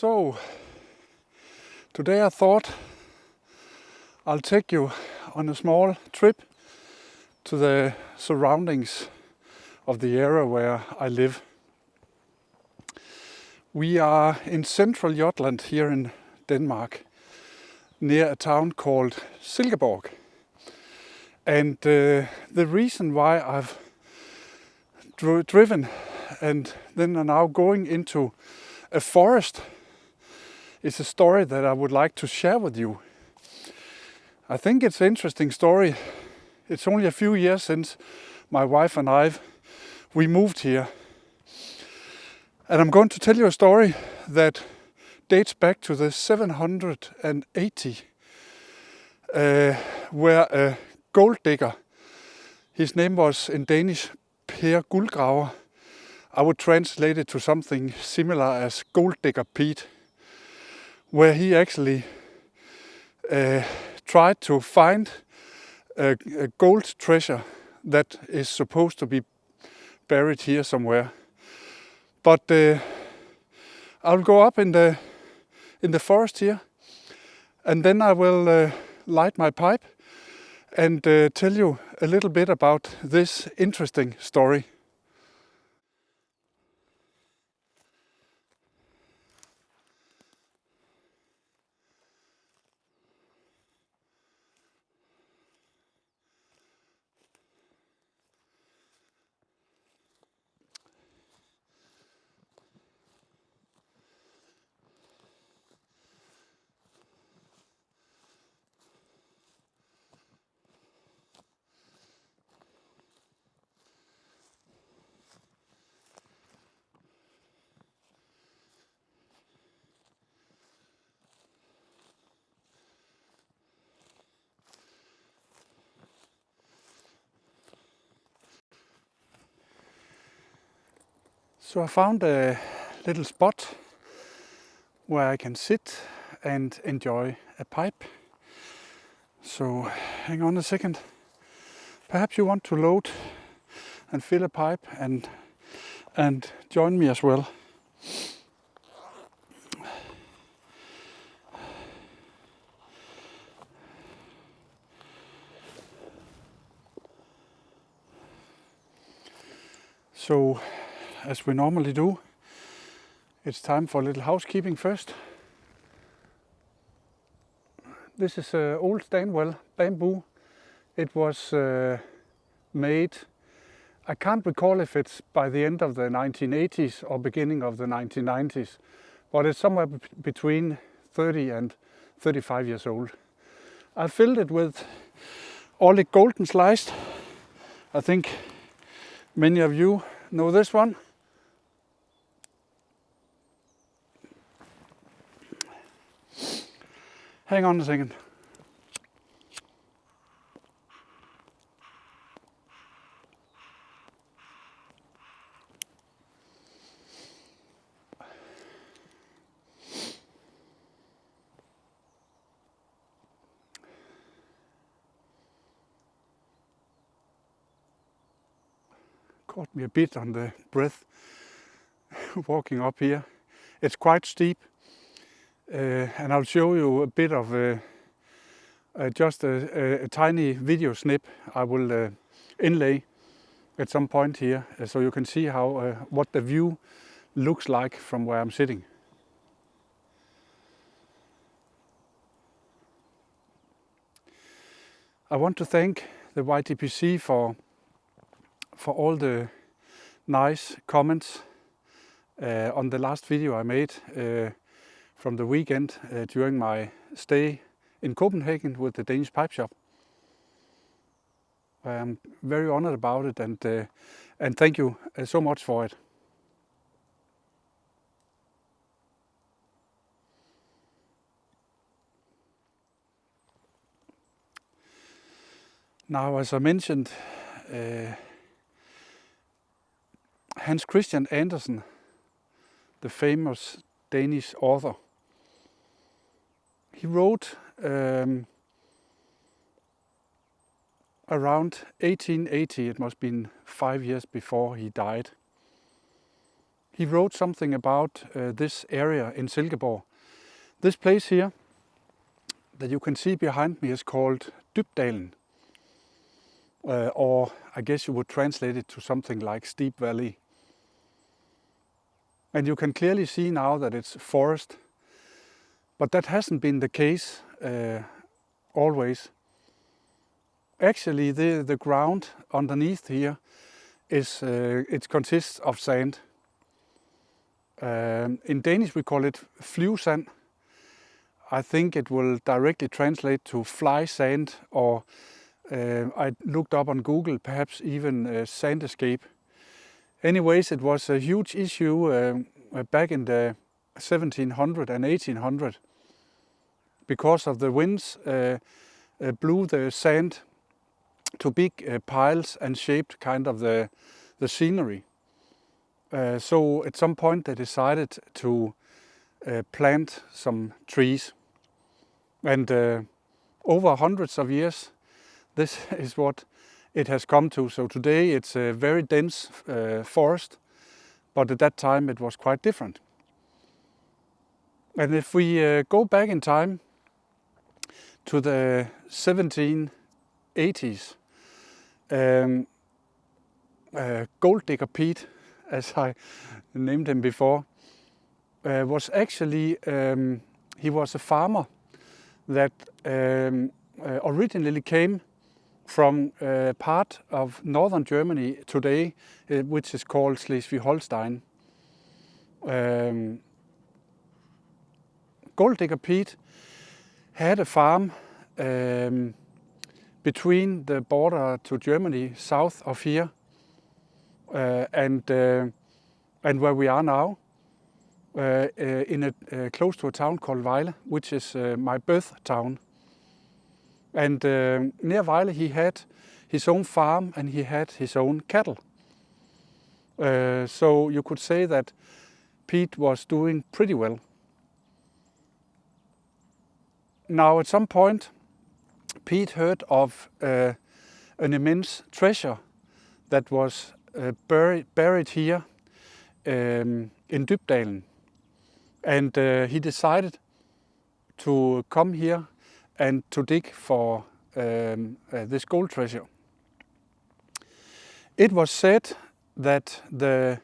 So, today I thought I'll take you on a small trip to the surroundings of the area where I live. We are in central Jutland here in Denmark, near a town called Silkeborg. And the reason why I've driven and then are now going into a forest is a story that I would like to share with you. I think it's an interesting story. It's only a few years since my wife and we moved here. And I'm going to tell you a story that dates back to the 780, where a gold digger, his name was in Danish Per Guldgraver. I would translate it to something similar as Gold Digger Pete, where he actually tried to find a gold treasure that is supposed to be buried here somewhere. But I'll go up in the forest here, and then I will light my pipe and tell you a little bit about this interesting story. So I found a little spot where I can sit and enjoy a pipe. So hang on a second. Perhaps you want to load and fill a pipe and join me as well. So, as we normally do, it's time for a little housekeeping first. This is old Stanwell bamboo. It was made, I can't recall if it's by the end of the 1980s or beginning of the 1990s, but it's somewhere between 30 and 35 years old. I filled it with Orlik Golden Sliced. I think many of you know this one. Hang on a second. Caught me a bit on the breath walking up here. It's quite steep, and I'll show you a bit of just a tiny video snip I will inlay at some point here, so you can see how what the view looks like from where I'm sitting. I want to thank the YTPC for all the nice comments on the last video I made from the weekend during my stay in Copenhagen with the Danish pipe shop. I'm very honored about it, and thank you so much for it. Now, as I mentioned, Hans Christian Andersen, the famous Danish author, he wrote around 1880, it must have been 5 years before he died. he wrote something about this area in Silkeborg. This place here that you can see behind me is called Jutland, or I guess you would translate it to something like steep valley. And you can clearly see now that it's forest, but that hasn't been the case always. Actually, the ground underneath here is it consists of sand. In Danish we call it flyvesand. I think it will directly translate to fly sand, or I looked up on Google, perhaps even sand escape. Anyways, it was a huge issue back in the 1700 and 1800 because of the winds blew the sand to big piles and shaped kind of the scenery. So at some point they decided to plant some trees, and over hundreds of years this is what it has come to. So today it's a very dense forest, but at that time it was quite different. And if we go back in time to the 1780s, Gold Digger Pete, as I named him before, was actually, he was a farmer that originally came from part of northern Germany today, which is called Schleswig-Holstein. Gold Digger Pete had a farm between the border to Germany, south of here, and where we are now, close to a town called Vejle, which is my birth town. And near Vejle he had his own farm and he had his own cattle. So you could say that Pete was doing pretty well. Now at some point Pete heard of an immense treasure that was buried here in Jutland, and he decided to come here and to dig for this gold treasure. It was said that the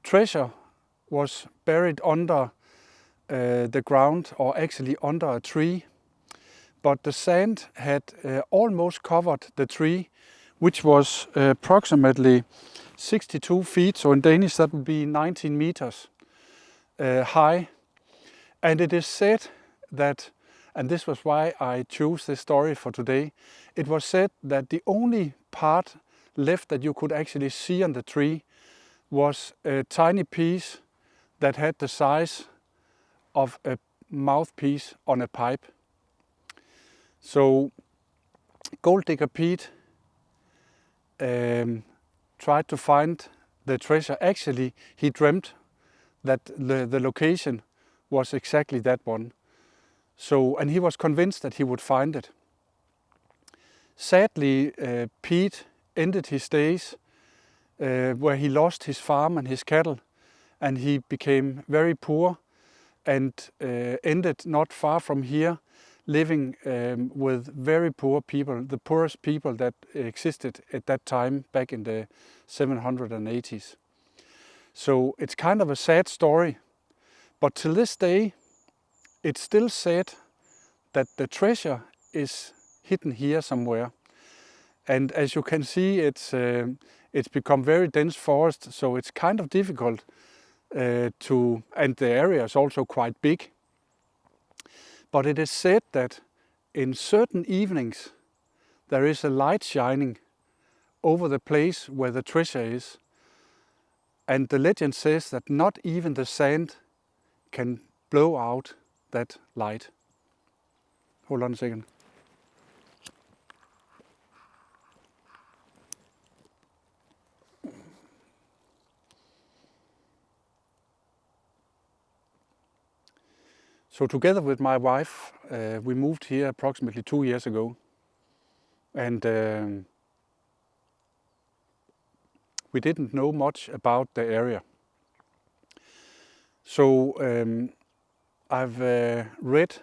treasure was buried under the ground, or actually under a tree, but the sand had almost covered the tree, which was approximately 62 feet, so in Danish that would be 19 meters high. And it is said that, and this was why I chose this story for today, it was said that the only part left that you could actually see on the tree was a tiny piece that had the size of a mouthpiece on a pipe. So Gold Digger Pete tried to find the treasure. Actually, he dreamt that the location was exactly that one. So, and he was convinced that he would find it. Sadly, Pete ended his days where he lost his farm and his cattle, and he became very poor and ended not far from here, living with very poor people, the poorest people that existed at that time back in the 780s. So it's kind of a sad story, but till this day it's still said that the treasure is hidden here somewhere. And as you can see, it's become very dense forest, so it's kind of difficult and the area is also quite big. But it is said that in certain evenings there is a light shining over the place where the treasure is. And the legend says that not even the sand can blow out that light. Hold on a second. So together with my wife, we moved here approximately 2 years ago. And we didn't know much about the area. So I've read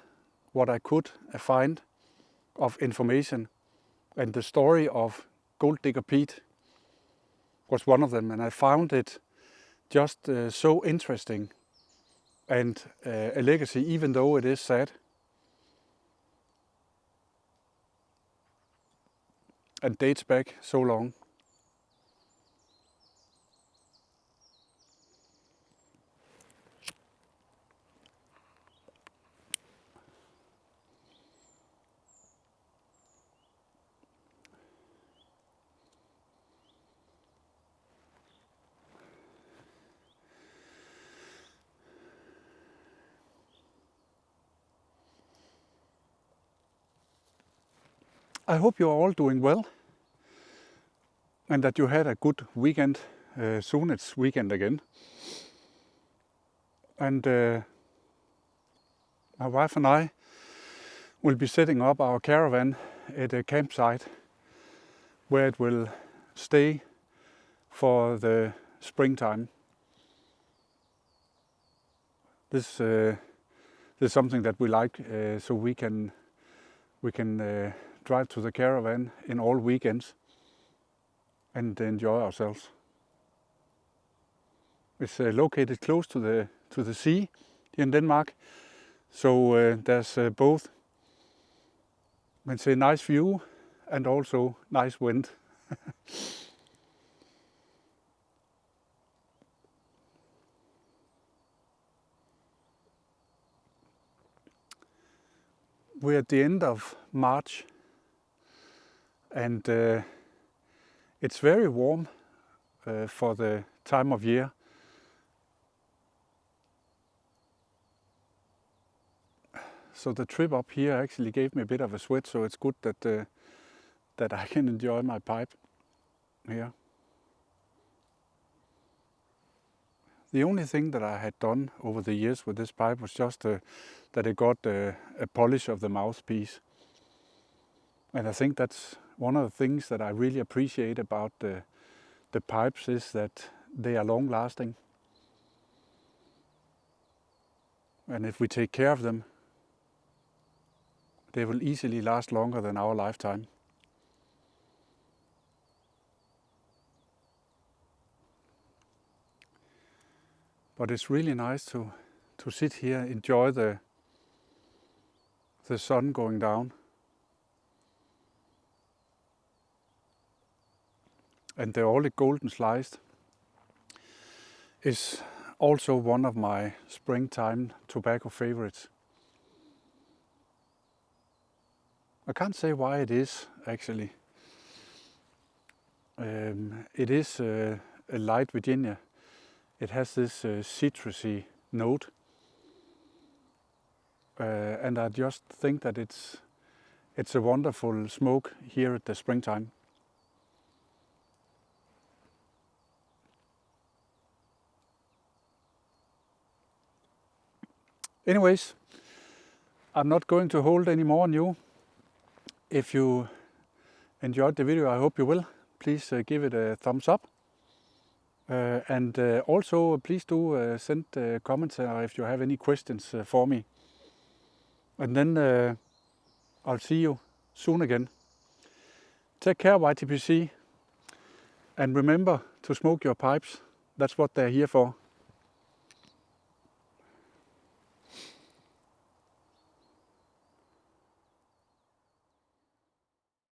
what I could find of information, and the story of Gold Digger Pete was one of them, and I found it just so interesting and a legacy, even though it is sad and dates back so long. I hope you're all doing well and that you had a good weekend. Soon it's weekend again. And my wife and I will be setting up our caravan at a campsite where it will stay for the springtime. This is something that we like, so we can drive to the caravan in all weekends and enjoy ourselves. It's located close to the sea here in Denmark, so there's both, I can say, nice view and also nice wind. We're at the end of March, and it's very warm for the time of year. So the trip up here actually gave me a bit of a sweat, so it's good that I can enjoy my pipe here. The only thing that I had done over the years with this pipe was just that it got a polish of the mouthpiece. And I think that's one of the things that I really appreciate about the pipes, is that they are long lasting. And if we take care of them, they will easily last longer than our lifetime. But it's really nice to sit here, enjoy the sun going down. And the Orlik Golden Sliced is also one of my springtime tobacco favorites. I can't say why it is, actually. It is a light Virginia. It has this citrusy note. And I just think that it's a wonderful smoke here at the springtime. Anyways, I'm not going to hold any more on you. If you enjoyed the video, I hope you will. Please give it a thumbs up. And also please do send comments if you have any questions for me. And then I'll see you soon again. Take care, YTPC. And remember to smoke your pipes. That's what they're here for.